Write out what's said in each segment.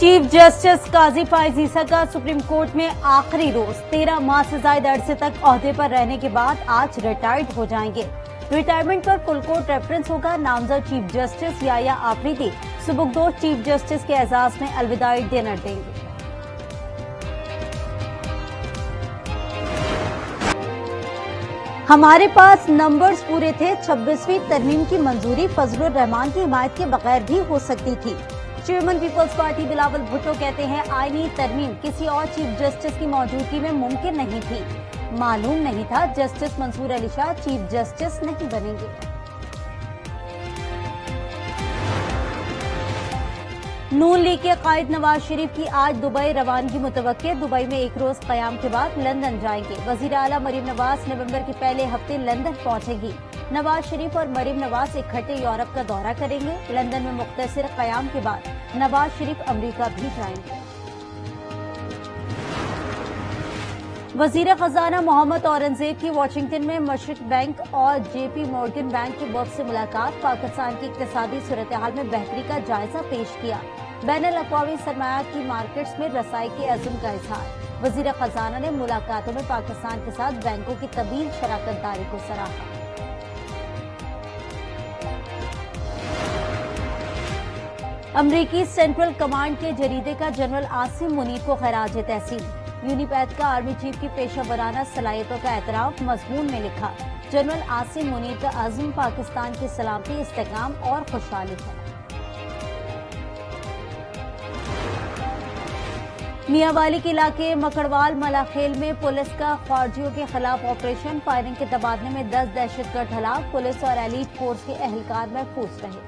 Chief justice काजी फाइज ईसा का supreme court में आखिरी रोज 13 माह से ज्यादा अरसे तक ओहदे पर रहने के बाद आज रिटायर्ड हो जाएंगे। रिटायरमेंट पर फुल कोर्ट रेफरेंस होगा। नामजद चीफ जस्टिस याया आफरीदी सुबुकदोश चीफ जस्टिस के एजाज में अलविदाई डिनर देंगे। हमारे पास नंबर्स पूरे थे। 26वीं तरमीम की मंजूरी फजलुर रहमान की हिमायत के बगैर भी हो सकती थी। Chairman people's party Bilawal Bhutto कहते हैं आईनी तरमीम किसी और चीफ जस्टिस की मौजूदगी में मुमकिन नहीं थी। मालूम नहीं था justice Mansoor Ali Shah chief justice नहीं बनेंगे। नून लीग के कायद नवाज शरीफ की आज दुबई रवानगी मुतवक्के। दुबई में एक रोज कयाम के बाद लंदन जाएंगे। वजीर आला मरीम नवाज नवंबर के पहले हफ्ते लंदन पहुंचेगी। नवाज शरीफ और मरीम नवाज इकट्ठे यूरोप का दौरा करेंगे। लंदन में मुख्तसर कयाम के बाद नवाज शरीफ अमरीका भी जाएंगे। वजीर खजाना मोहम्मद औरंगजेब की वाशिंगटन में मशरिक बैंक और जेपी मॉर्गन बैंक के बोर्ड से मुलाकात। पाकिस्तान की इक्तिसादी सूरत हाल में बेहतरी का जायजा पेश किया। बैनुल अक़वामी सरमाया की मार्केट्स में रसाई के अज़्म का इजहार। वजीर खजाना ने मुलाकातों में पाकिस्तान के साथ बैंकों की तवील शराकत दारी को सराहा। अमरीकी सेंट्रल कमांड के जरीदे का जनरल आसिम मुनीर को खराज तहसीन। यूनिपैथ का आर्मी चीफ की पेशा वराना सलाहियतों का एतराफ मजमून में लिखा। जनरल आसिम मुनीर का अज़्म पाकिस्तान की सलामती, इस्तेकाम और खुशहाली है। मियांवाली के इलाके मकड़वाल मलाखेल में पुलिस का फौजियों के खिलाफ ऑपरेशन। फायरिंग के तबादले में 10 दहशतगर्द हलाक। पुलिस और एलीट फोर्स के एहलकार महफूज रहे।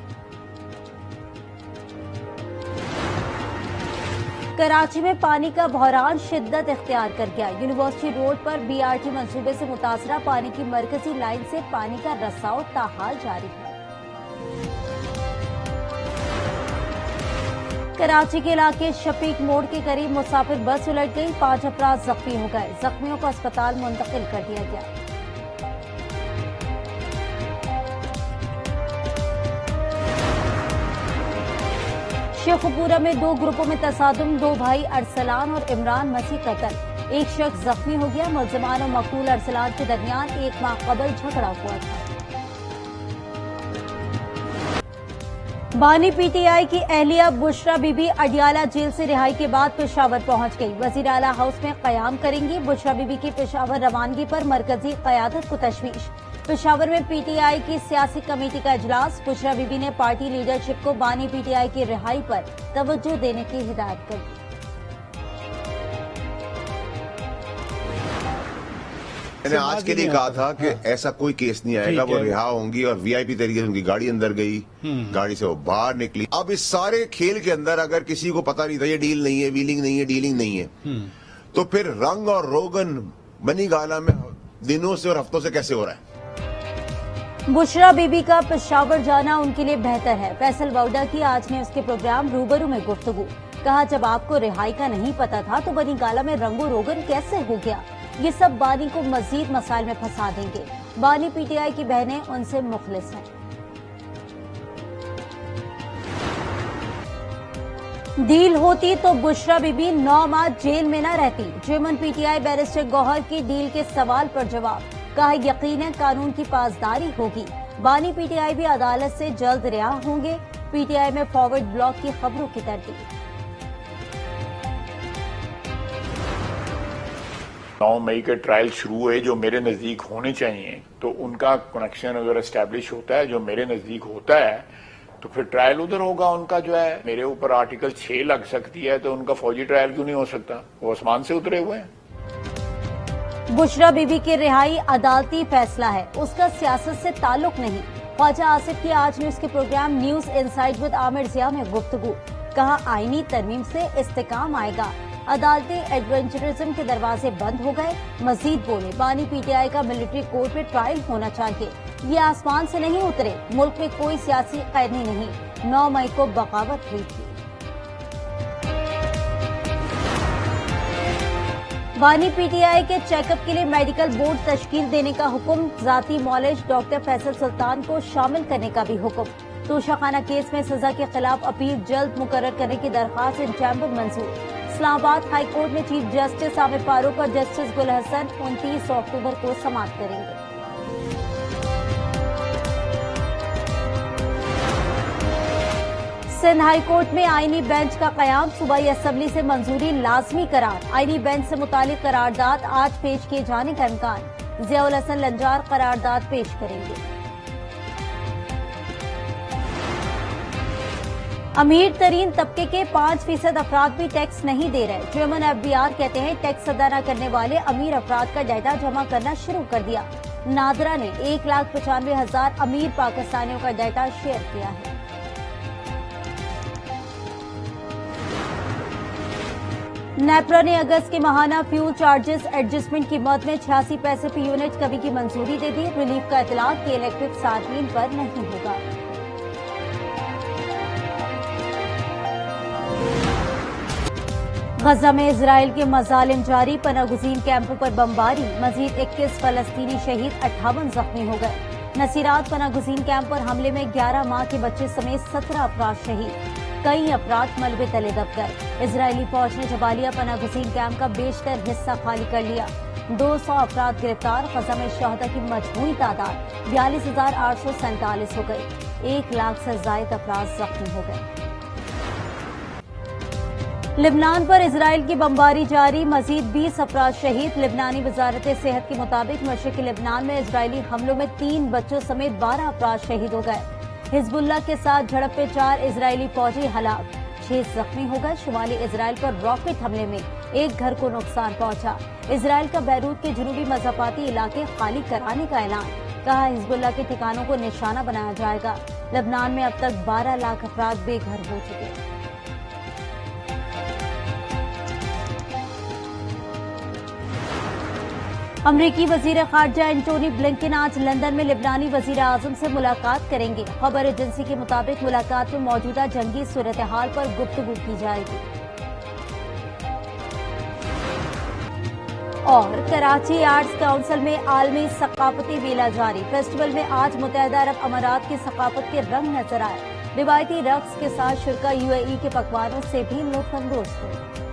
कराची में पानी का बहरान शिद्दत इख्तियार कर गया। यूनिवर्सिटी रोड पर बीआरटी मंसूबे से मुतासरा पानी की मरकजी लाइन से पानी का रसाव ताहाल जारी है। कराची के इलाके शफीक मोड़ के करीब मुसाफिर बस उलट गई। 5 अफराद जख्मी हो गए। जख्मियों को अस्पताल मुंतकिल कर दिया गया। शेखुपुरा में 2 ग्रुपों में तसादुम। 2 भाई अरसलान और इमरान मसीह कत्ल। एक शख्स जख्मी हो गया। मुल्जिमान और मकतूल अरसलान के दरमियान 1 माह कबल झगड़ा हुआ था। बानी पीटीआई की अहलिया बुशरा बीबी अडियाला जेल से रिहाई के बाद पेशावर पहुंच गई। वजीर आला हाउस में कयाम करेंगी। बुशरा बीबी की पेशावर रवानगी पर मरकजी क़यादत को तशवीश। पेशावर में पीटीआई की सियासी कमेटी का इजलास। बुशरा बीबी ने पार्टी लीडरशिप को बानी पीटीआई की रिहाई पर तवज्जो देने की हिदायत कर दी। मैंने आज के लिए कहा था कि ऐसा कोई केस नहीं आएगा, वो रिहा होंगी और वीआईपी तरीके से उनकी गाड़ी अंदर गई, गाड़ी से वो बाहर निकली। अब इस सारे खेल के अंदर अगर किसी को पता नहीं था ये डील नहीं है, व्हीलिंग नहीं है, डीलिंग नहीं है, तो फिर रंग और रोगन बनी गाला में दिनों से और हफ्तों से कैसे हो रहा है? बुशरा बीबी का पेशावर जाना उनके लिए बेहतर है। फैसल वाउडा की आज ने उसके प्रोग्राम रूबरू में गुफ्तगू। कहा जब आपको रिहाई का नहीं पता था तो बनी गाला में रंगो रोगन कैसे हो गया? ये सब बानी को मजीद मसाइल में फंसा देंगे। बानी पीटीआई की बहनें उनसे मुखलिस हैं। डील होती तो बुशरा बीबी 9 माह जेल में न रहती। चेयरमैन पीटीआई बैरिस्टर गौहर की डील के सवाल पर जवाब। कहा यकीनन कानून की पासदारी होगी। बानी पीटीआई भी अदालत से जल्द रिहा होंगे। पीटीआई में फॉरवर्ड ब्लॉक की खबरों की तरतीब। 9 मई के ट्रायल शुरू हुए जो मेरे नजदीक होने चाहिए, तो उनका कनेक्शन अगर एस्टेब्लिश होता है जो मेरे नजदीक होता है, तो फिर ट्रायल उधर होगा उनका। जो है मेरे ऊपर आर्टिकल 6 लग सकती है, तो उनका फौजी ट्रायल क्यों नहीं हो सकता? वो आसमान से उतरे हुए हैं। बुशरा बीबी की रिहाई अदालती फैसला है, उसका सियासत से ताल्लुक नहीं। ख्वाजा आसिफ की आज न्यूज के programme news insight with Aamir Zia में गुफ्तगू। कहा आईनी तरमीम से इस्तेकाम आएगा। अदालती एडवेंचरिज्म के दरवाजे बंद हो गए। मजीद बोले बानी पीटीआई का मिलिट्री कोर्ट में ट्रायल होना चाहिए। ये आसमान से नहीं उतरे। मुल्क में कोई सियासी कैदी नहीं। 9 मई को बगावत हुई थी। बानी पीटीआई के चेकअप के लिए मेडिकल बोर्ड तश्कील देने का हुक्म। जाती मौलिज डॉक्टर फैसल सुल्तान को शामिल करने का भी हुक्म। توشہ خانہ کیس میں سزا کے خلاف اپیل جلد مقرر کرنے کی درخواست ان چیمبر منظور۔ اسلام آباد ہائی کورٹ میں چیف جسٹس عامر فاروق اور جسٹس گل حسن 29 اکتوبر کو سماعت کریں گے۔ سندھ ہائی کورٹ میں آئینی بینچ کا قیام، صوبائی اسمبلی سے منظوری لازمی قرار۔ آئینی بینچ سے متعلق قرارداد آج پیش کیے جانے کا امکان۔ ضیاء الحسن لنجار قرارداد پیش کریں گے۔ امیر ترین طبقے کے 5% افراد بھی ٹیکس نہیں دے رہے۔ چیئرمین FBR کہتے ہیں ٹیکس ادا نہ کرنے والے امیر افراد کا ڈیٹا جمع کرنا شروع کر دیا۔ نادرا نے 1,95,000 امیر پاکستانیوں کا ڈیٹا شیئر کیا ہے۔ نیپرا نے اگست کے ماہانہ فیول چارجز ایڈجسٹمنٹ کی مد میں 86 پیسے فی یونٹ کمی کی منظوری دے دی۔ ریلیف کا اطلاق کہ الیکٹرک صارفین پر نہیں ہوگا۔ غزہ میں اسرائیل کے مظالم جاری، پناہ گزین کیمپوں پر بمباری، مزید 21 فلسطینی شہید، 58 زخمی ہو گئے۔ نصیرات پناہ گزین کیمپ پر حملے میں 11 ماہ کے بچے سمیت 17 افراد شہید، کئی افراد ملبے تلے دب گئے۔ اسرائیلی فوج نے جبالیہ پناہ گزین کیمپ کا بیشتر حصہ خالی کر لیا۔ 200 افراد گرفتار۔ غزہ میں شہداء کی مجموعی تعداد 42,847 ہو گئی، 1 لاکھ سے زائد افراد زخمی ہو گئے۔ لبنان پر اسرائیل کی بمباری جاری، مزید 20 افراد شہید۔ لبنانی وزارت صحت کے مطابق مشرقی لبنان میں اسرائیلی حملوں میں 3 بچوں سمیت 12 افراد شہید ہو گئے۔ حزب اللہ کے ساتھ جھڑپ میں 4 اسرائیلی فوجی ہلاک، 6 زخمی ہو گئے۔ شمالی اسرائیل پر راکٹ حملے میں 1 گھر کو نقصان پہنچا۔ اسرائیل کا بیروت کے جنوبی مضافاتی علاقے خالی کرانے کا اعلان، کہا حزب اللہ کے ٹھکانوں کو نشانہ بنایا جائے گا۔ لبنان میں اب تک 12 لاکھ افراد بے گھر ہو چکے۔ امریکی وزیر خارجہ اینٹونی بلنکن آج لندن میں لبنانی وزیر اعظم سے ملاقات کریں گے۔ خبر ایجنسی کے مطابق ملاقات میں موجودہ جنگی صورتحال پر گفتگو کی جائے گی۔ اور کراچی آرٹس کونسل میں عالمی ثقافتی میلہ جاری، فیسٹیول میں آج متحدہ عرب امارات کی ثقافت کے رنگ نظر آئے۔ روایتی رقص کے ساتھ شرکاء UAE کے پکوانوں سے بھی لطف اندوز ہوئے۔